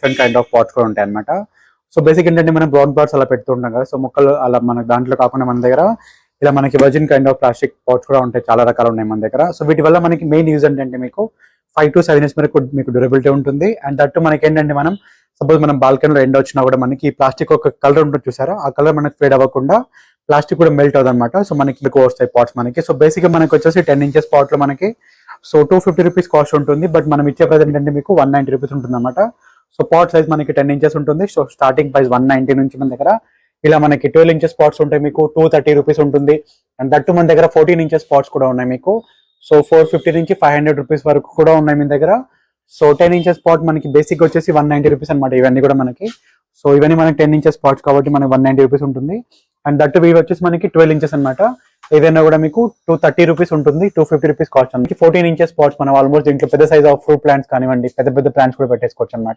Different kind of pots కూడా ఉంటాయి అనమాట. సో బేసిక్ ఏంటంటే మనం బ్రౌన్ పాట్స్ అలా పెడుతుంటాం కదా, సో మొక్కలు అలా మన దాంట్లో కాకుండా మన దగ్గర ఇలా మనకి virgin kind of plastic pots కూడా ఉంటాయి, చాలా రకాలు ఉన్నాయి మన దగ్గర. సో వీటి వల్ల మనకి మెయిన్ యూజ్ ఏంటంటే మీకు 5 to 7 years వరకు మీకు డ్యూరబిలిటీ ఉంటుంది. అండ్ దట్టు మనకి ఏంటంటే మనం సపోజ్ మనం బాల్కనీలో ఎండ వచ్చినా కూడా మనకి ఈ ప్లాస్టిక్ ఒక కలర్ ఉంటుంది చూసారా, ఆ కలర్ మనకి ఫేడ్ అవ్వకుండా ప్లాస్టిక్ కూడా మెల్ట్ అవుతుంది అనమాట. సో మనకి ఎక్కువ వస్తాయి పాట్స్ మనకి. సో బేసిక్ గా మనకి వచ్చేసి 10 inches పాట్ లో మనకి సో 250 rupees కాస్ట్ ఉంటుంది. బట్ మనం ఇచ్చే ప్రైస్ ఏంటంటే మీకు 190 rupees ఉంటుంది అనమాట. సో పాట్ సైజ్ మనకి 10 inches ఉంటుంది. సో స్టార్టింగ్ ప్రైస్ 190 నుంచి మన దగ్గర ఇలా మనకి 12 inches పాట్స్ ఉంటాయి మీకు 230 rupees ఉంటుంది. అండ్ దట్టు మన దగ్గర 14 inches పాట్స్ కూడా ఉన్నాయి మీకు. సో 450 నుంచి 500 rupees వరకు కూడా ఉన్నాయి మీ దగ్గర. సో 10 inches పాట్ మనకి బేసిక్ వచ్చేసి 190 rupees అనమాట ఇవన్నీ కూడా మనకి. సో ఇవన్నీ మనకి 10 inches పాట్స్ కాబట్టి మనకి 190 rupees ఉంటుంది. అండ్ దట్టు ఇవి వచ్చేసి మనకి 12 inches అనమాట. ఏదైనా కూడా మీకు 230 rupees ఉంటుంది, 250 rupees కాస్ట్ మనకి. 14 inches పాట్స్ మనం ఆల్మోస్ట్ ఇంట్లో పెద్ద సైజ్ ఆఫ్ ఫ్రూట్ ప్లాంట్స్ కానివ్వండి, పెద్ద పెద్ద ప్లాంట్స్ కూడా పెట్టేసుకోవచ్చు అనమాట.